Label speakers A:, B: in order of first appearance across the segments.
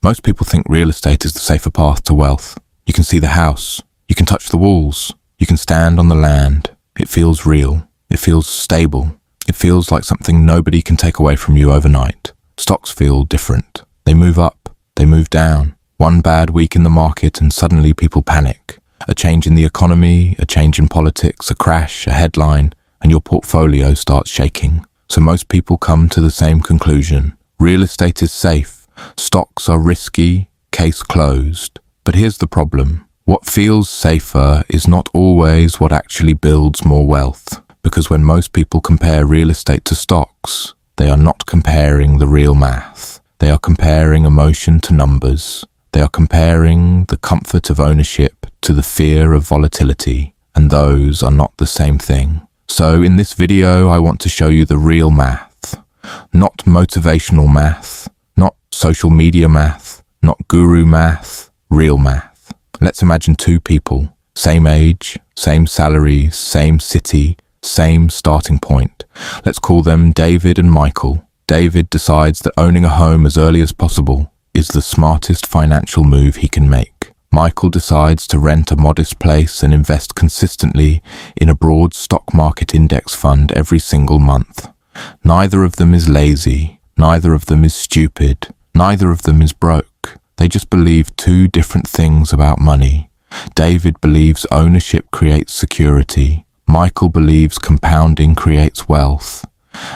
A: Most people think real estate is the safer path to wealth. You can see the house. You can touch the walls. You can stand on the land. It feels real. It feels stable. It feels like something nobody can take away from you overnight. Stocks feel different. They move up. They move down. One bad week in the market and suddenly people panic. A change in the economy, a change in politics, a crash, a headline, and your portfolio starts shaking. So most people come to the same conclusion. Real estate is safe. Stocks are risky. Case closed. But here's the problem. What feels safer is not always what actually builds more wealth. Because when most people compare real estate to stocks, they are not comparing the real math. They are comparing emotion to numbers. They are comparing the comfort of ownership to the fear of volatility. And those are not the same thing. So in this video, I want to show you the real math. Not motivational math, not social media math, not guru math, real math. Let's imagine two people, same age, same salary, same city, same starting point. Let's call them David and Michael. David decides that owning a home as early as possible is the smartest financial move he can make. Michael decides to rent a modest place and invest consistently in a broad stock market index fund every single month. Neither of them is lazy. Neither of them is stupid. Neither of them is broke. They just believe two different things about money. David believes ownership creates security. Michael believes compounding creates wealth.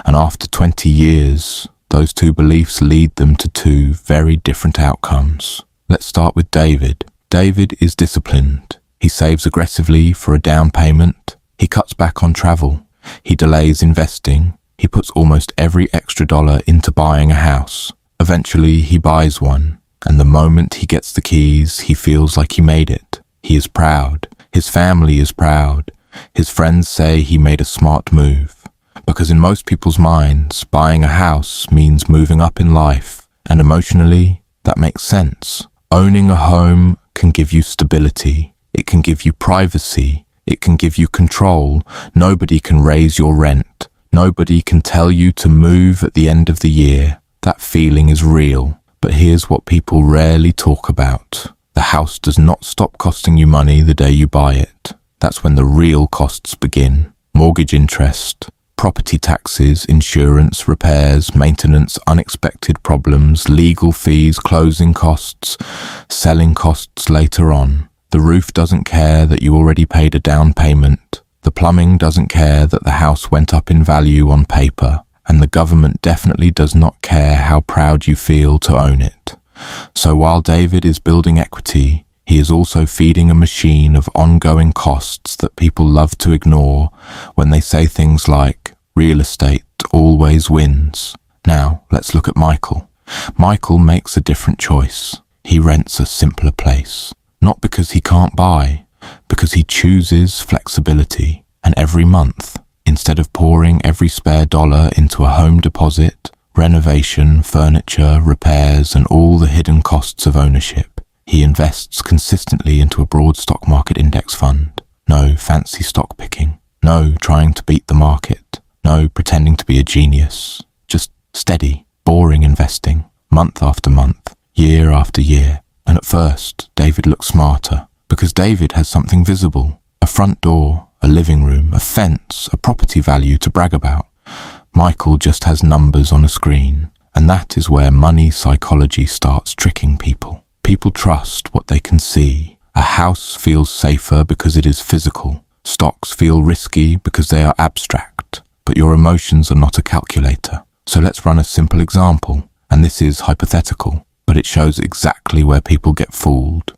A: And after 20 years, those two beliefs lead them to two very different outcomes. Let's start with David. David is disciplined. He saves aggressively for a down payment. He cuts back on travel. He delays investing. He puts almost every extra dollar into buying a house. Eventually, he buys one. And the moment he gets the keys, he feels like he made it. He is proud. His family is proud. His friends say he made a smart move. Because in most people's minds, buying a house means moving up in life. And emotionally, that makes sense. Owning a home can give you stability. It can give you privacy. It can give you control. Nobody can raise your rent. Nobody can tell you to move at the end of the year. That feeling is real. But here's what people rarely talk about. The house does not stop costing you money the day you buy it. That's when the real costs begin. Mortgage interest, property taxes, insurance, repairs, maintenance, unexpected problems, legal fees, closing costs, selling costs later on. The roof doesn't care that you already paid a down payment. The plumbing doesn't care that the house went up in value on paper. And the government definitely does not care how proud you feel to own it. So while David is building equity, he is also feeding a machine of ongoing costs that people love to ignore when they say things like, real estate always wins. Now, let's look at Michael. Michael makes a different choice. He rents a simpler place. Not because he can't buy, because he chooses flexibility. And every month, instead of pouring every spare dollar into a home deposit, renovation, furniture, repairs, and all the hidden costs of ownership, he invests consistently into a broad stock market index fund. No fancy stock picking. No trying to beat the market. No pretending to be a genius. Just steady, boring investing, month after month, year after year. And at first, David looks smarter, because David has something visible. A front door, a living room, a fence, a property value to brag about. Michael just has numbers on a screen, and that is where money psychology starts tricking people. People trust what they can see. A house feels safer because it is physical. Stocks feel risky because they are abstract. But your emotions are not a calculator. So let's run a simple example, and this is hypothetical, but it shows exactly where people get fooled.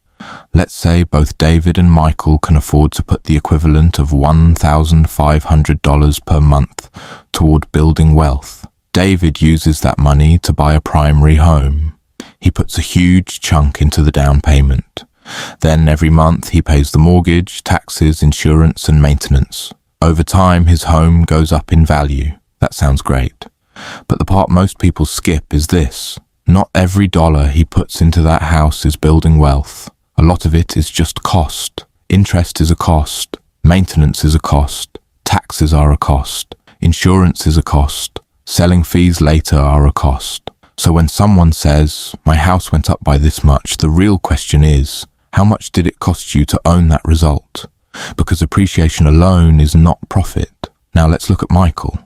A: Let's say both David and Michael can afford to put the equivalent of $1,500 per month toward building wealth. David uses that money to buy a primary home. He puts a huge chunk into the down payment. Then every month he pays the mortgage, taxes, insurance, and maintenance. Over time, his home goes up in value. That sounds great. But the part most people skip is this. Not every dollar he puts into that house is building wealth. A lot of it is just cost. Interest is a cost. Maintenance is a cost. Taxes are a cost. Insurance is a cost. Selling fees later are a cost. So when someone says, my house went up by this much, the real question is, how much did it cost you to own that result? Because appreciation alone is not profit. Now let's look at Michael.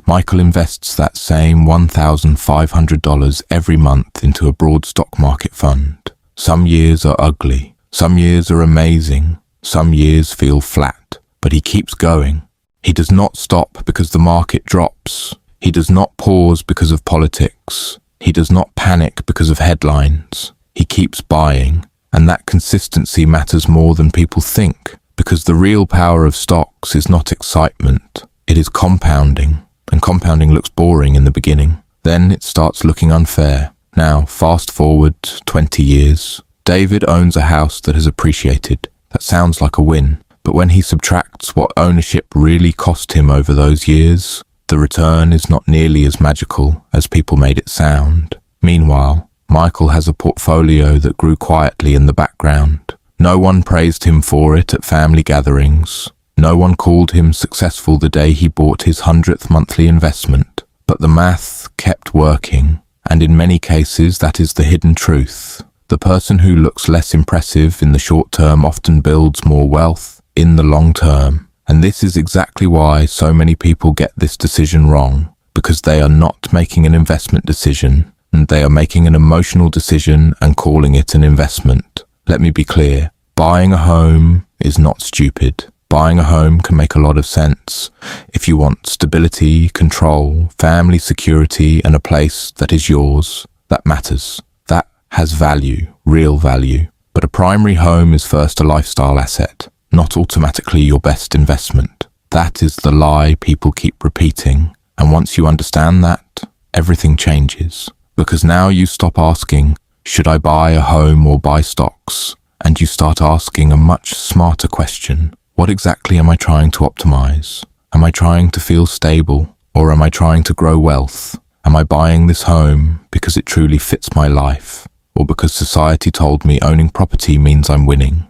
A: Michael invests that same $1,500 every month into a broad stock market fund. Some years are ugly. Some years are amazing. Some years feel flat. But he keeps going. He does not stop because the market drops. He does not pause because of politics. He does not panic because of headlines. He keeps buying. And that consistency matters more than people think, because the real power of stocks is not excitement. It is compounding, and compounding looks boring in the beginning. Then it starts looking unfair. Now, fast forward 20 years. David owns a house that has appreciated. That sounds like a win. But when he subtracts what ownership really cost him over those years, the return is not nearly as magical as people made it sound. Meanwhile, Michael has a portfolio that grew quietly in the background. No one praised him for it at family gatherings. No one called him successful the day he bought his 100th monthly investment. But the math kept working, and in many cases that is the hidden truth. The person who looks less impressive in the short term often builds more wealth in the long term. And this is exactly why so many people get this decision wrong, because they are not making an investment decision, and they are making an emotional decision and calling it an investment. Let me be clear, buying a home is not stupid. Buying a home can make a lot of sense if you want stability, control, family security, and a place that is yours. That matters. That has value, real value. But a primary home is first a lifestyle asset, not automatically your best investment. That is the lie people keep repeating. And once you understand that, everything changes. Because now you stop asking, should I buy a home or buy stocks? And you start asking a much smarter question. What exactly am I trying to optimize? Am I trying to feel stable, or am I trying to grow wealth? Am I buying this home because it truly fits my life, or because society told me owning property means I'm winning?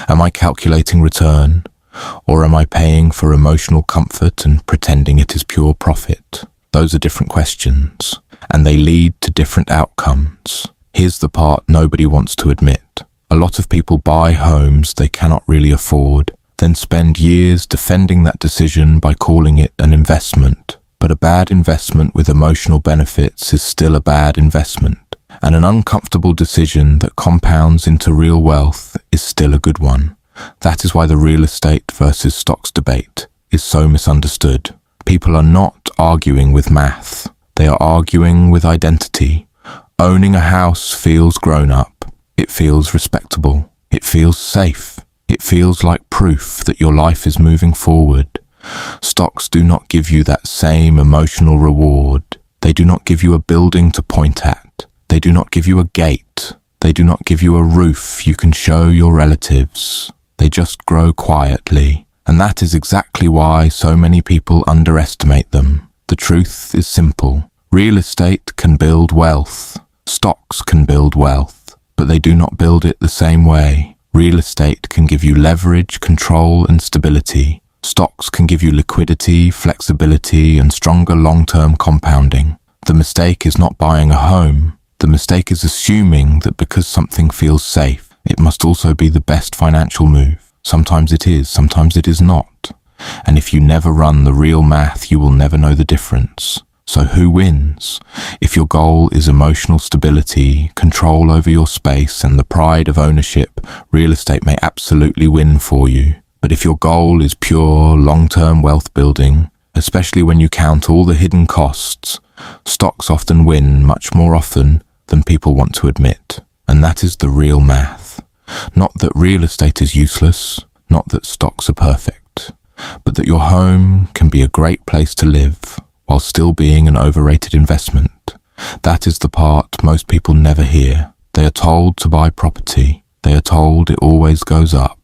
A: Am I calculating return, or am I paying for emotional comfort and pretending it is pure profit? Those are different questions, and they lead to different outcomes. Here's the part nobody wants to admit. A lot of people buy homes they cannot really afford, then spend years defending that decision by calling it an investment. But a bad investment with emotional benefits is still a bad investment, and an uncomfortable decision that compounds into real wealth is still a good one. That is why the real estate versus stocks debate is so misunderstood. People are not arguing with math. They are arguing with identity. Owning a house feels grown up. It feels respectable. It feels safe. It feels like proof that your life is moving forward. Stocks do not give you that same emotional reward. They do not give you a building to point at. They do not give you a gate. They do not give you a roof you can show your relatives. They just grow quietly. And that is exactly why so many people underestimate them. The truth is simple. Real estate can build wealth. Stocks can build wealth, but they do not build it the same way. Real estate can give you leverage, control, and stability. Stocks can give you liquidity, flexibility, and stronger long-term compounding. The mistake is not buying a home. The mistake is assuming that because something feels safe, it must also be the best financial move. Sometimes it is, sometimes it is not. And if you never run the real math, you will never know the difference. So who wins? If your goal is emotional stability, control over your space, and the pride of ownership, real estate may absolutely win for you. But if your goal is pure, long-term wealth building, especially when you count all the hidden costs, stocks often win much more often than people want to admit. And that is the real math. Not that real estate is useless, not that stocks are perfect, but that your home can be a great place to live while still being an overrated investment. That is the part most people never hear. They are told to buy property. They are told it always goes up.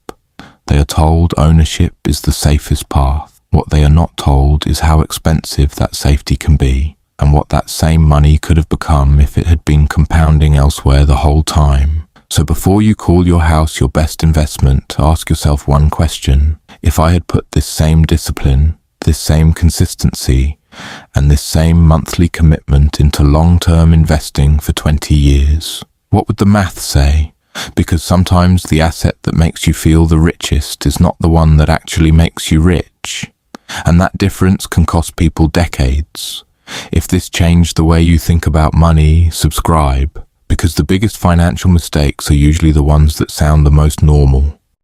A: They are told ownership is the safest path. What they are not told is how expensive that safety can be, and what that same money could have become if it had been compounding elsewhere the whole time. So before you call your house your best investment, ask yourself one question. If I had put this same discipline, this same consistency, and this same monthly commitment into long-term investing for 20 years. What would the math say? Because sometimes the asset that makes you feel the richest is not the one that actually makes you rich. And that difference can cost people decades. If this changed the way you think about money, subscribe, because the biggest financial mistakes are usually the ones that sound the most normal.